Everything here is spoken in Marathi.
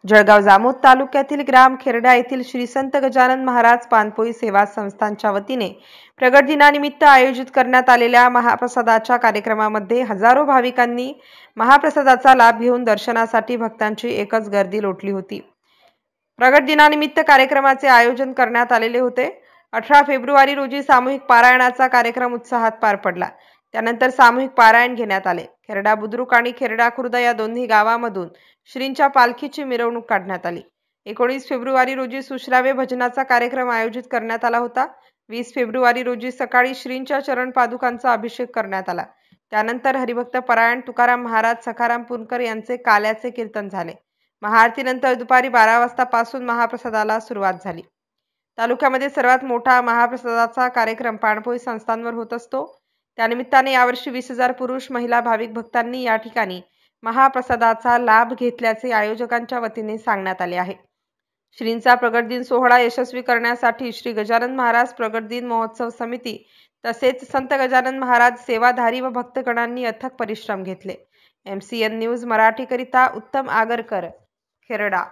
जळगाव जामोद तालुक्यातील ग्राम खेरडा येथील श्री संत गजानन महाराज पानपोई सेवा संस्थानच्या वतीने प्रगट दिनानिमित्त आयोजित करण्यात आलेल्या महाप्रसादाच्या कार्यक्रमामध्ये हजारो भाविकांनी महाप्रसादाचा लाभ घेऊन दर्शनासाठी भक्तांची एकच गर्दी लोटली होती। प्रगट दिनानिमित्त कार्यक्रमाचे आयोजन करण्यात आलेले होते। 18 फेब्रुवारी रोजी सामूहिक पारायणाचा कार्यक्रम उत्साहात पार पडला। त्यानंतर सामूहिक पारायण घेण्यात आले। खेरडा बुद्रुक आणि खेरडा खुर्द या दोन्ही गावांमधून श्रींच्या पालखीची मिरवणूक काढण्यात आली। 19 फेब्रुवारी रोजी सुश्राव्य भजनाचा कार्यक्रम आयोजित करण्यात आला होता। 20 फेब्रुवारी रोजी सकाळी श्रींच्या चरण पादुकांचा अभिषेक करण्यात आला। त्यानंतर हरिभक्त परायण तुकाराम महाराज सखाराम पुणकर यांचे काल्याचे कीर्तन झाले। महाआरतीनंतर दुपारी 12 वाजतापासून महाप्रसादाला सुरुवात झाली। तालुक्यामध्ये सर्वात मोठा महाप्रसादाचा कार्यक्रम पानपोई संस्थानवर होत असतो। त्यानिमित्ताने यावर्षी 20,000 पुरुष महिला भाविक भक्तांनी या ठिकाणी महाप्रसादाचा लाभ घेतल्याचे आयोजकांच्या वतीने सांगण्यात आले आहे। श्रींचा प्रगट दिन सोहळा यशस्वी करण्यासाठी श्री गजानन महाराज प्रगट दिन महोत्सव समिती तसेच संत गजानन महाराज सेवाधारी व भक्तगणांनी अथक परिश्रम घेतले। MCN न्यूज मराठी करिता उत्तम आगरकर, खेरडा।